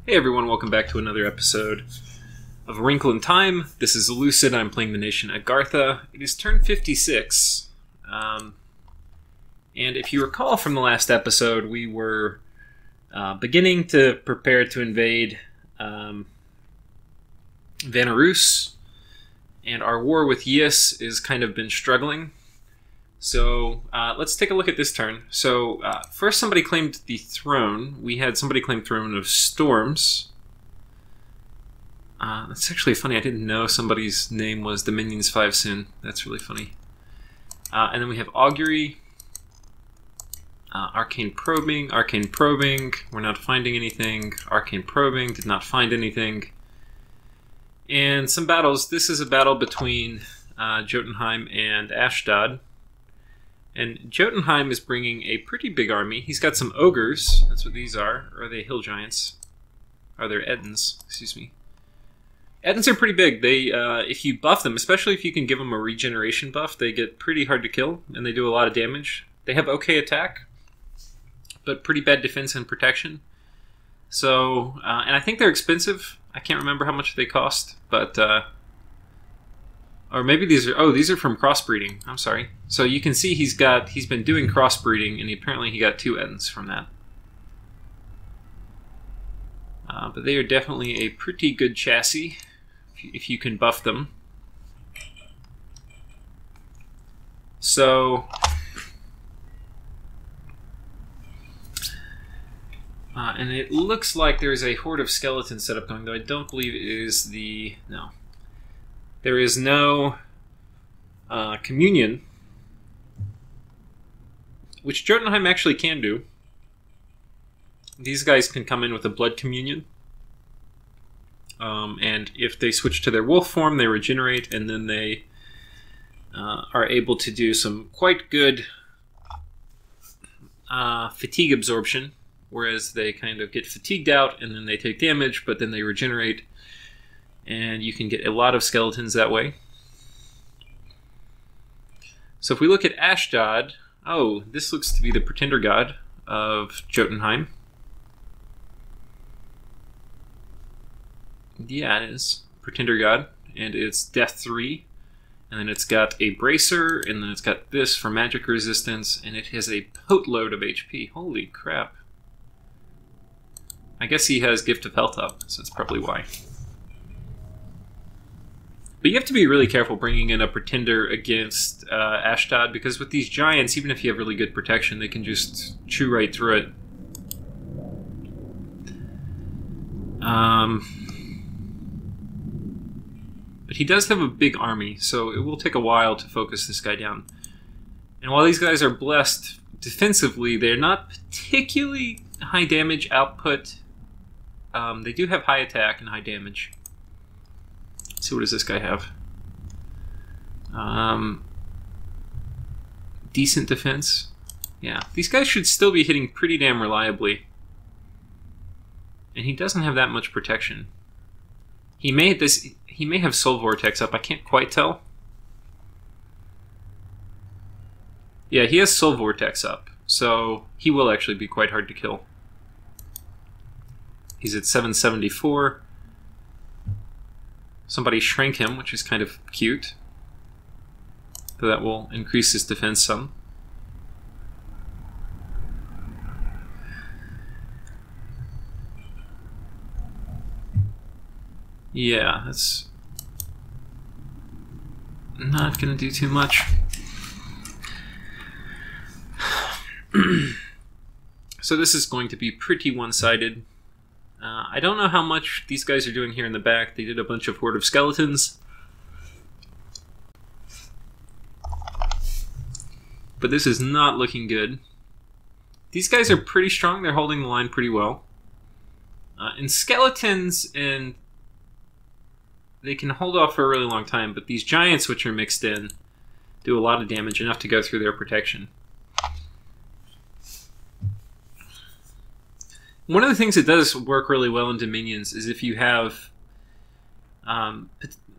Hey everyone, welcome back to another episode of Wrinkle in Time. This is Elucid. I'm playing the nation Agartha. It is turn 56. And if you recall from the last episode, we were beginning to prepare to invade Vanarus, and our war with Yis is kind of been struggling. So let's take a look at this turn. So first somebody claimed the throne. We had somebody claim Throne of Storms. That's actually funny. I didn't know somebody's name was Dominions 5 soon. That's really funny. And then we have Augury. Arcane Probing. Arcane Probing. We're not finding anything. Arcane Probing. Did not find anything. And some battles. This is a battle between Jotunheim and Ashdod. And Jotunheim is bringing a pretty big army. He's got some ogres. That's what these are. Or are they hill giants? Are they Edens? Excuse me. Edens are pretty big. They, if you buff them, especially if you can give them a regeneration buff, they get pretty hard to kill, and they do a lot of damage. They have okay attack, but pretty bad defense and protection. So, and I think they're expensive. I can't remember how much they cost, but... or maybe these are from crossbreeding. I'm sorry. So you can see he's been doing crossbreeding, and apparently he got 2 Edens from that. But they are definitely a pretty good chassis if you can buff them. So and it looks like there's a horde of skeletons set up going, though I don't believe it is the... No. There is no communion, which Jotunheim actually can do. These guys can come in with a blood communion, and if they switch to their wolf form, they regenerate, and then they are able to do some quite good fatigue absorption, whereas they kind of get fatigued out, and then they take damage, but then they regenerate. And you can get a lot of skeletons that way. So if we look at Ashdod, oh, this looks to be the pretender god of Jotunheim. Yeah, it is. Pretender god. And it's Death 3. And then it's got a Bracer, and then it's got this for magic resistance, and it has a boatload of HP. Holy crap. I guess he has Gift of Health up, so that's probably why. But you have to be really careful bringing in a pretender against Ashdod, because with these giants, even if you have really good protection, they can just chew right through it. But he does have a big army, so it will take a while to focus this guy down. And while these guys are blessed defensively, they're not particularly high damage output. They do have high attack and high damage. Let's see, what does this guy have? Decent defense. Yeah, these guys should still be hitting pretty damn reliably. And he doesn't have that much protection. He may have Soul Vortex up, I can't quite tell. Yeah, he has Soul Vortex up, so he will actually be quite hard to kill. He's at 774. Somebody shrank him, which is kind of cute. So that will increase his defense some. Yeah, that's not going to do too much. So this is going to be pretty one-sided. I don't know how much these guys are doing here in the back. They did a bunch of horde of skeletons. But this is not looking good. These guys are pretty strong. They're holding the line pretty well. And skeletons, and they can hold off for a really long time, but these giants, which are mixed in, do a lot of damage, enough to go through their protection. One of the things that does work really well in Dominions is if you have,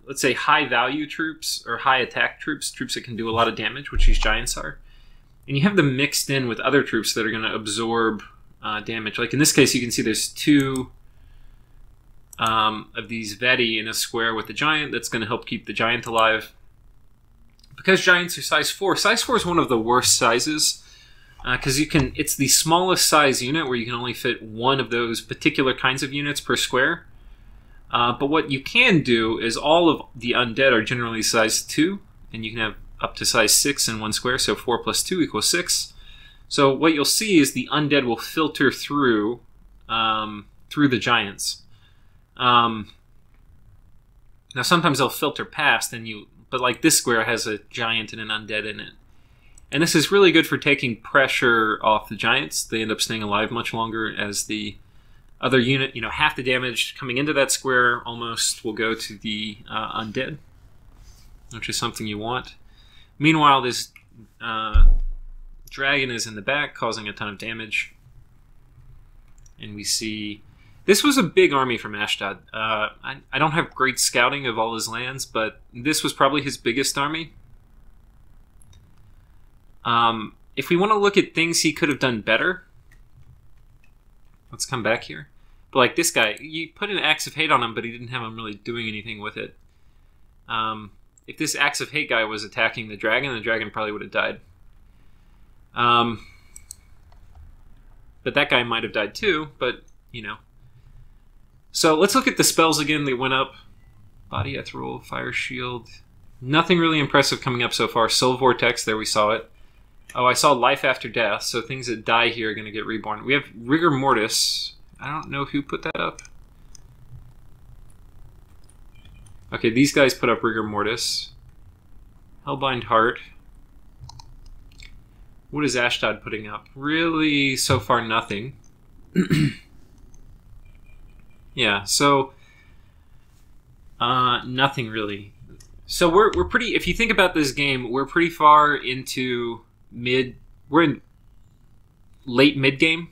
let's say, high-value troops or high-attack troops, troops that can do a lot of damage, which these giants are, and you have them mixed in with other troops that are going to absorb damage. Like in this case, you can see there's two of these Veti in a square with the giant. That's going to help keep the giant alive. Because giants are size 4 is one of the worst sizes. Because it's the smallest size unit where you can only fit one of those particular kinds of units per square. But what you can do is all of the undead are generally size 2, and you can have up to size 6 in one square, so 4 plus 2 equals 6. So what you'll see is the undead will filter through the giants. Now sometimes they'll filter past, but like this square has a giant and an undead in it. And this is really good for taking pressure off the giants. They end up staying alive much longer as the other unit, half the damage coming into that square almost will go to the undead, which is something you want. Meanwhile, this dragon is in the back, causing a ton of damage. And we see... This was a big army from Ashdod. I don't have great scouting of all his lands, but this was probably his biggest army. If we want to look at things he could have done better, let's come back here. But like this guy, you put an Axe of Hate on him, but he didn't have him really doing anything with it. If this Axe of Hate guy was attacking the dragon probably would have died. But that guy might have died too, but, So let's look at the spells again. They went up. Body Ethereal, Fire Shield. Nothing really impressive coming up so far. Soul Vortex, there we saw it. Oh, I saw Life After Death, so things that die here are going to get reborn. We have Rigor Mortis. I don't know who put that up. Okay, these guys put up Rigor Mortis. Hellbind Heart. What is Ashdod putting up? Really, so far, nothing. Yeah, so... nothing really. So we're pretty... If you think about this game, we're pretty far into mid... We're in late mid-game.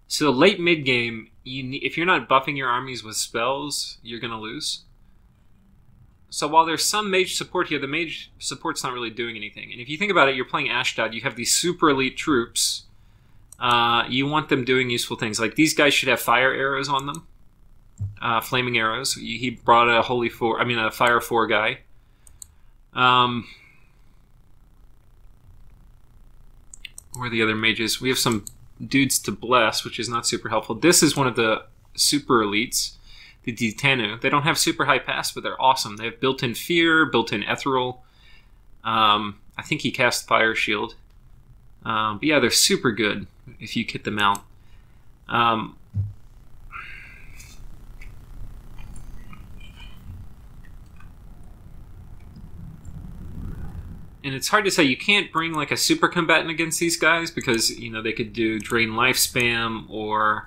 So late mid-game, if you're not buffing your armies with spells, you're going to lose. So while there's some mage support here, the mage support's not really doing anything. And if you think about it, you're playing Ashdod, you have these super elite troops. You want them doing useful things. Like these guys should have fire arrows on them. Flaming arrows. He brought a a fire 4 guy. Where are the other mages? We have some dudes to bless, which is not super helpful. This is one of the super elites, the Ditanu. They don't have super high pass, but they're awesome. They have built-in fear, built-in ethereal. I think he cast Fire Shield. But yeah, they're super good if you kit them out. And it's hard to say. You can't bring like a super combatant against these guys because, they could do Drain Life Spam, or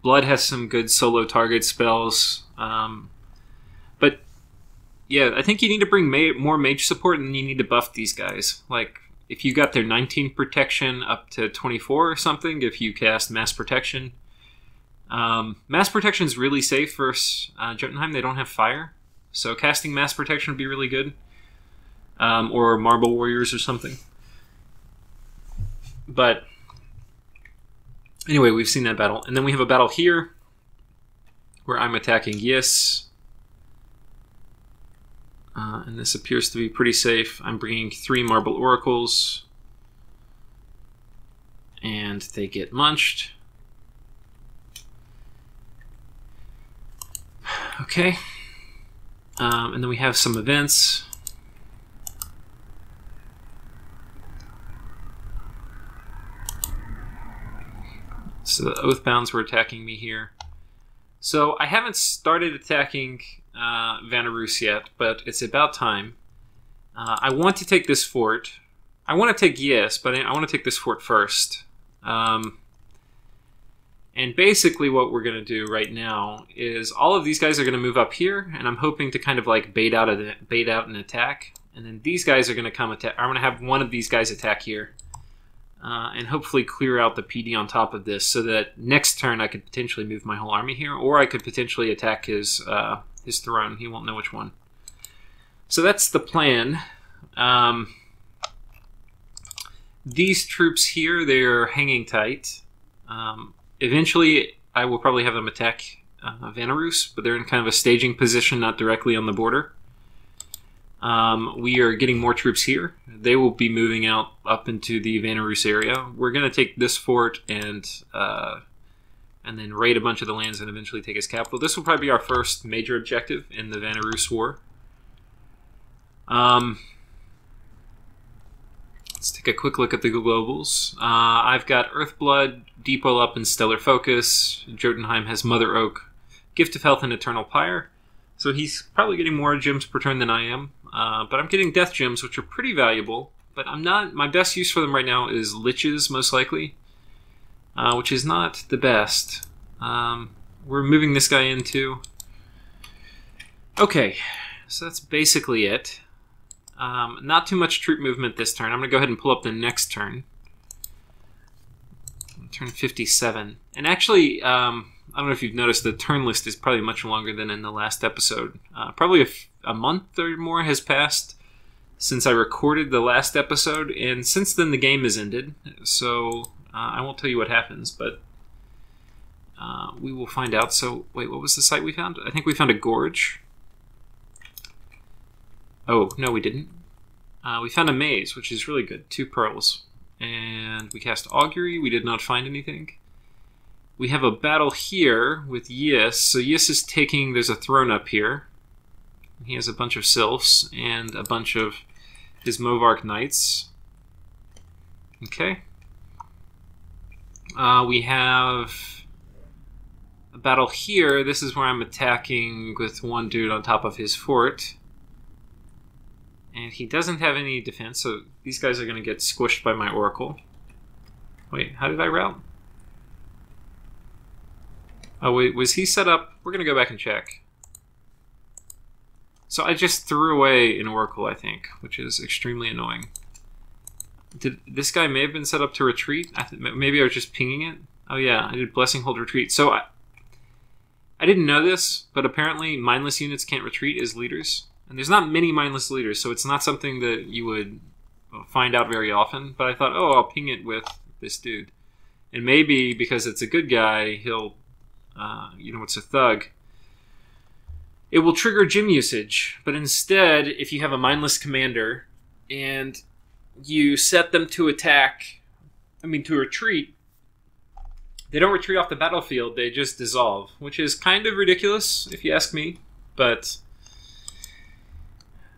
Blood has some good solo target spells. But yeah, I think you need to bring more mage support, and you need to buff these guys. Like, if you got their 19 protection up to 24 or something, if you cast Mass Protection. Mass Protection is really safe versus Jotunheim. They don't have fire. So casting Mass Protection would be really good. Or Marble Warriors or something. But anyway, we've seen that battle. And then we have a battle here where I'm attacking Yis. And this appears to be pretty safe. I'm bringing 3 Marble Oracles. And they get munched. Okay. And then we have some events. So the Oathbounds were attacking me here. So I haven't started attacking Vanarus yet, but it's about time. I want to take this fort. I want to take Yes, but I want to take this fort first. And basically what we're going to do right now is all of these guys are going to move up here, and I'm hoping to kind of like bait out an attack. And then these guys are going to come attack. I'm going to have one of these guys attack here. And hopefully clear out the PD on top of this, so that next turn I could potentially move my whole army here, or I could potentially attack his throne. He won't know which one. So that's the plan. These troops here, they're hanging tight. Eventually, I will probably have them attack Vanarus, but they're in kind of a staging position, not directly on the border. We are getting more troops here. They will be moving out up into the Vanarus area. We're going to take this fort and then raid a bunch of the lands and eventually take his capital. This will probably be our first major objective in the Vanarus War. Let's take a quick look at the globals. I've got Earthblood, Depot up in Stellar Focus. Jotunheim has Mother Oak, Gift of Health, and Eternal Pyre. So he's probably getting more gems per turn than I am. But I'm getting Death Gems, which are pretty valuable. But I'm not. My best use for them right now is Liches, most likely, which is not the best. We're moving this guy in too. Okay, so that's basically it. Not too much troop movement this turn. I'm going to go ahead and pull up the next turn. Turn 57. And actually, I don't know if you've noticed, the turn list is probably much longer than in the last episode. Probably a month or more has passed since I recorded the last episode, and since then the game has ended. So I won't tell you what happens, but we will find out. So wait, what was the site we found? I think we found a gorge. Oh, no, we didn't. We found a maze, which is really good. 2 pearls. And we cast Augury. We did not find anything. We have a battle here with Yis. So Yis is taking... There's a throne up here. He has a bunch of sylphs and a bunch of his Movark knights. Okay. We have a battle here. This is where I'm attacking with one dude on top of his fort. And he doesn't have any defense, so these guys are going to get squished by my Oracle. Wait, how did I route? Oh, wait, was he set up? We're going to go back and check. So I just threw away an Oracle, I think, which is extremely annoying. This guy may have been set up to retreat. Maybe I was just pinging it. Oh yeah, I did Blessing Hold Retreat. So I didn't know this, but apparently mindless units can't retreat as leaders. And there's not many mindless leaders, so it's not something that you would find out very often. But I thought, oh, I'll ping it with this dude. And maybe because it's a good guy, he'll, it's a thug. It will trigger gem usage. But instead, if you have a mindless commander and you set them to to retreat, they don't retreat off the battlefield, they just dissolve. Which is kind of ridiculous, if you ask me. But...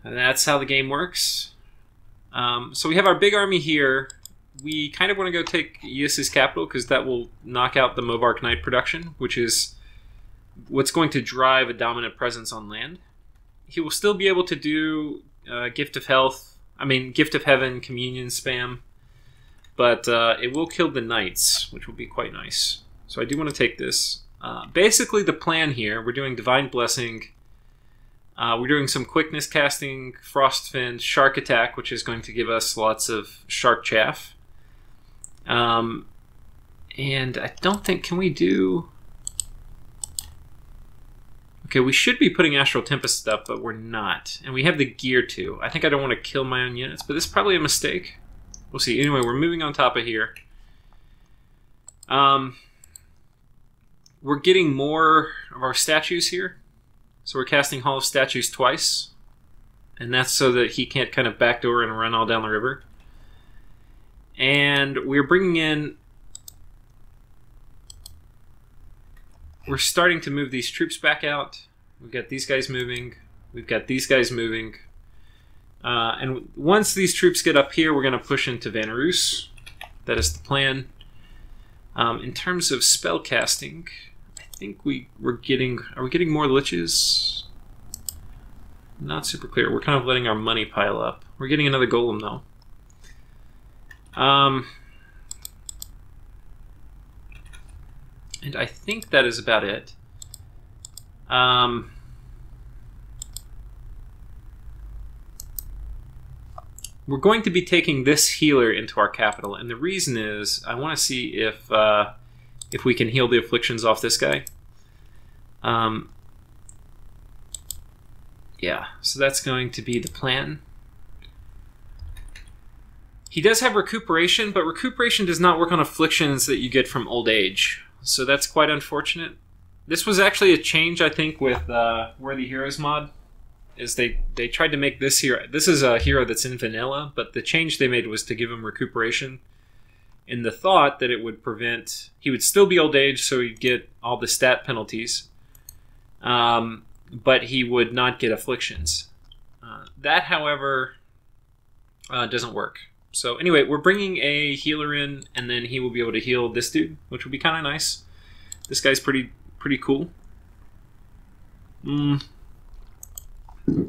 and that's how the game works. So we have our big army here. We kind of want to go take Yis's capital because that will knock out the Movark Knight production, which is what's going to drive a dominant presence on land. He will still be able to do Gift of Heaven, Communion spam, but it will kill the Knights, which will be quite nice. So I do want to take this. Basically the plan here, we're doing Divine Blessing. We're doing some quickness casting, Frostfin, Shark Attack, which is going to give us lots of Shark Chaff. And I don't think, can we do... Okay, we should be putting Astral Tempest up, but we're not. And we have the gear too. I think I don't want to kill my own units, but this is probably a mistake. We'll see. Anyway, we're moving on top of here. We're getting more of our statues here. So we're casting Hall of Statues twice. And that's so that he can't kind of backdoor and run all down the river. And we're bringing in... We're starting to move these troops back out. We've got these guys moving. We've got these guys moving. And once these troops get up here, we're going to push into Vanarus. That is the plan. In terms of spell casting... I think we're getting... Are we getting more liches? Not super clear. We're kind of letting our money pile up. We're getting another golem, though. And I think that is about it. We're going to be taking this healer into our capital, and the reason is I want to see if we can heal the afflictions off this guy. Yeah, so that's going to be the plan. He does have recuperation, but recuperation does not work on afflictions that you get from old age. So that's quite unfortunate. This was actually a change, I think, with Worthy Heroes mod. Is they tried to make this hero... This is a hero that's in vanilla, but the change they made was to give him recuperation in the thought that it would prevent... He would still be old age, so he'd get all the stat penalties. But he would not get afflictions. That, however, doesn't work. So anyway, we're bringing a healer in, and then he will be able to heal this dude, which would be kind of nice. This guy's pretty cool. So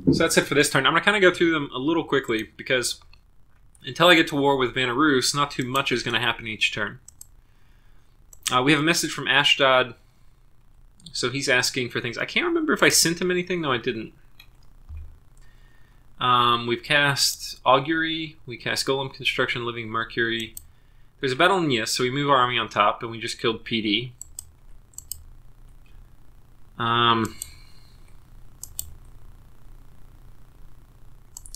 that's it for this turn. I'm going to kind of go through them a little quickly, because until I get to war with Vanarus, not too much is going to happen each turn. We have a message from Ashdod. So he's asking for things. I can't remember if I sent him anything. No, I didn't. We've cast Augury. We cast Golem Construction, Living Mercury. There's a battle in Yes, so we move our army on top, and we just killed PD.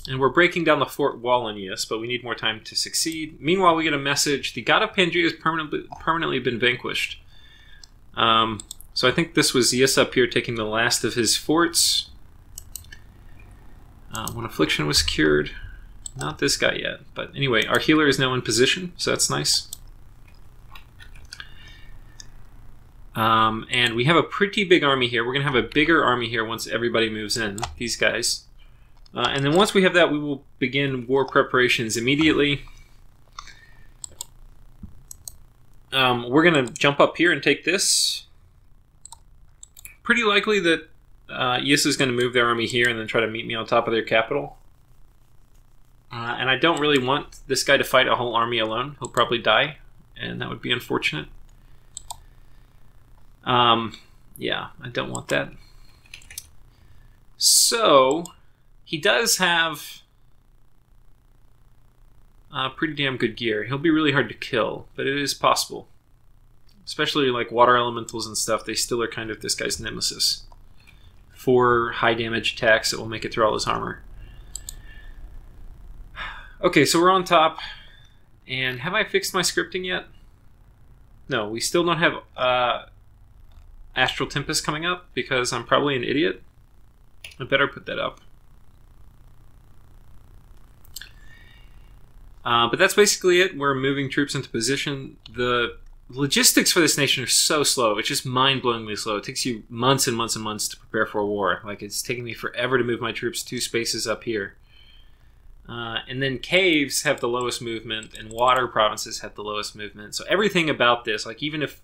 And we're breaking down the fort wall in Yes, but we need more time to succeed. Meanwhile, we get a message. The god of Pangaea has permanently been vanquished. So I think this was Yes up here taking the last of his forts. When affliction was cured. Not this guy yet. But anyway, our healer is now in position, so that's nice. And we have a pretty big army here. We're going to have a bigger army here once everybody moves in, these guys. And then once we have that, we will begin war preparations immediately. We're going to jump up here and take this. Pretty likely that Yes is going to move their army here and then try to meet me on top of their capital. And I don't really want this guy to fight a whole army alone. He'll probably die, and that would be unfortunate. Yeah, I don't want that. So, he does have pretty damn good gear. He'll be really hard to kill, but it is possible. Especially like water elementals and stuff, they still are kind of this guy's nemesis. 4 high damage attacks that will make it through all his armor. Okay, so we're on top. And have I fixed my scripting yet? No, we still don't have Astral Tempest coming up because I'm probably an idiot. I better put that up. But that's basically it. We're moving troops into position. The logistics for this nation are so slow. It's just mind-blowingly slow. It takes you months and months and months to prepare for a war. Like, it's taking me forever to move my troops 2 spaces up here. And then caves have the lowest movement, and water provinces have the lowest movement. So everything about this, like even if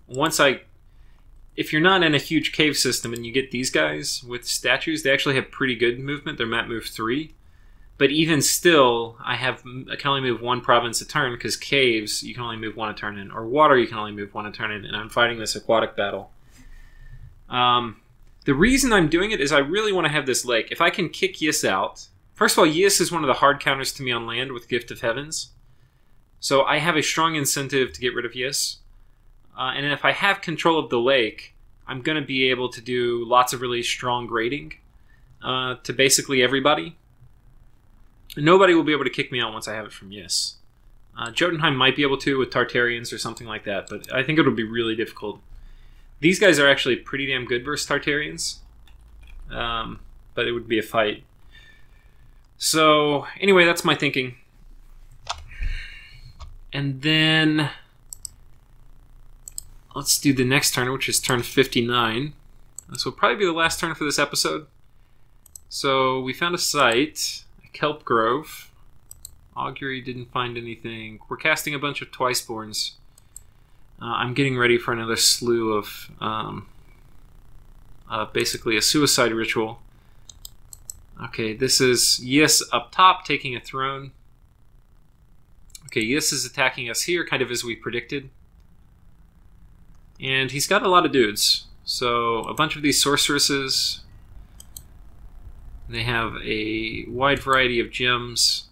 if you're not in a huge cave system and you get these guys with statues, they actually have pretty good movement. They're map move 3. But even still, I can only move 1 province a turn because caves, you can only move 1 a turn in. Or water, you can only move 1 a turn in. And I'm fighting this aquatic battle. The reason I'm doing it is I really want to have this lake. If I can kick Yis out... First of all, Yis is one of the hard counters to me on land with Gift of Heavens. So I have a strong incentive to get rid of Yis. And if I have control of the lake, I'm going to be able to do lots of really strong grading to basically everybody. Nobody will be able to kick me out once I have it from Yis. Jotunheim might be able to with Tartarians or something like that, but I think it'll be really difficult. These guys are actually pretty damn good versus Tartarians, but it would be a fight. So, anyway, that's my thinking. And then let's do the next turn, which is turn 59. This will probably be the last turn for this episode. So, we found a site, a kelp grove. Augury didn't find anything. We're casting a bunch of Twiceborns. I'm getting ready for another slew of basically a suicide ritual. Okay, this is Yis up top taking a throne. Okay, Yis is attacking us here, kind of as we predicted. And he's got a lot of dudes. So, a bunch of these sorceresses. They have a wide variety of gems.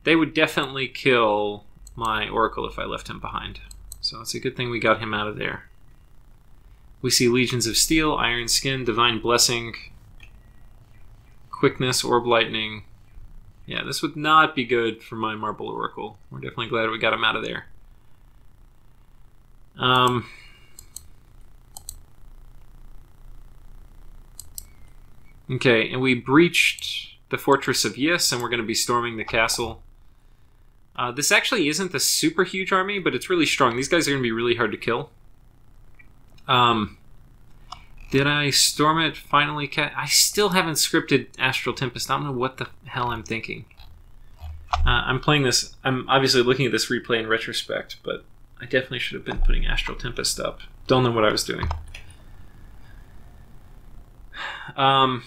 They would definitely kill my Oracle if I left him behind. So it's a good thing we got him out of there. We see Legions of Steel, Iron Skin, Divine Blessing, Quickness, Orb Lightning. Yeah, this would not be good for my Marble Oracle. We're definitely glad we got him out of there. Okay, and we breached the Fortress of Yis, and we're going to be storming the castle. This actually isn't a super huge army, but it's really strong. These guys are going to be really hard to kill. Did I storm it finally? I still haven't scripted Astral Tempest. I don't know what the hell I'm thinking. I'm playing this. I'm obviously looking at this replay in retrospect, but I definitely should have been putting Astral Tempest up. Don't know what I was doing. And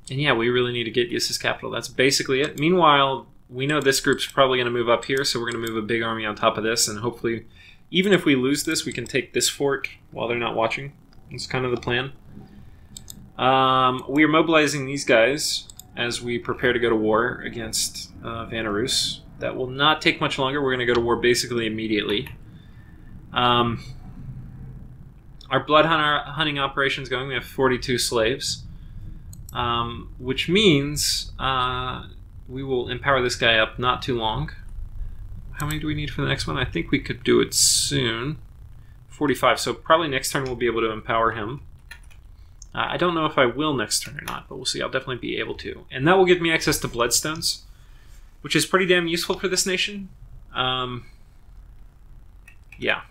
yeah, we really need to get Yis's capital. That's basically it. Meanwhile, we know this group's probably going to move up here, so we're going to move a big army on top of this, and hopefully, even if we lose this, we can take this fort while they're not watching. That's kind of the plan. We are mobilizing these guys as we prepare to go to war against Vanarus. That will not take much longer. We're going to go to war basically immediately. Our blood hunting operation's going. We have 42 slaves, which means we will empower this guy up not too long. How many do we need for the next one? I think we could do it soon. 45, so probably next turn we'll be able to empower him. I don't know if I will next turn or not, but we'll see. I'll definitely be able to. And that will give me access to bloodstones, which is pretty damn useful for this nation. Yeah.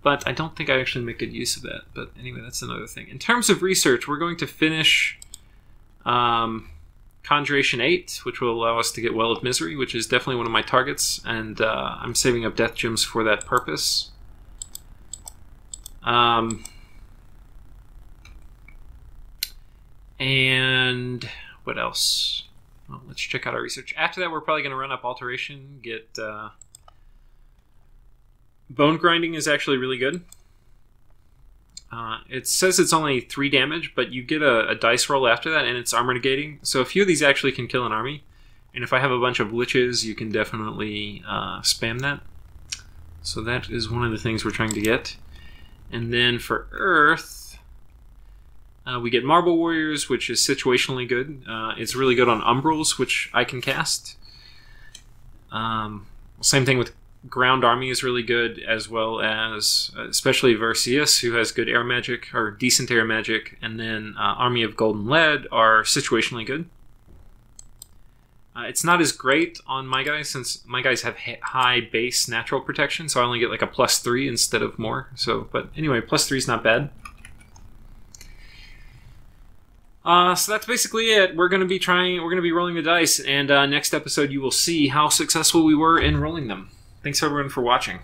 But I don't think I actually make good use of that. But anyway, that's another thing. In terms of research, we're going to finish Conjuration 8, which will allow us to get Well of Misery, which is definitely one of my targets, and I'm saving up death gems for that purpose. And what else? Well, let's check out our research. After that, we're probably going to run up Alteration, get... Bone Grinding is actually really good. It says it's only 3 damage, but you get a dice roll after that, and it's armor negating. So a few of these actually can kill an army. And if I have a bunch of liches, you can definitely spam that. So that is one of the things we're trying to get. And then for Earth, we get Marble Warriors, which is situationally good. It's really good on Umbrals, which I can cast. Same thing with Ground Army is really good, as well as especially Versius, who has good air magic, or decent air magic, and then Army of Golden Lead are situationally good. It's not as great on my guys, since my guys have high base natural protection, so I only get like a +3 instead of more. So, but anyway, +3 is not bad. So that's basically it. We're going to be rolling the dice, and next episode you will see how successful we were in rolling them. Thanks everyone for watching.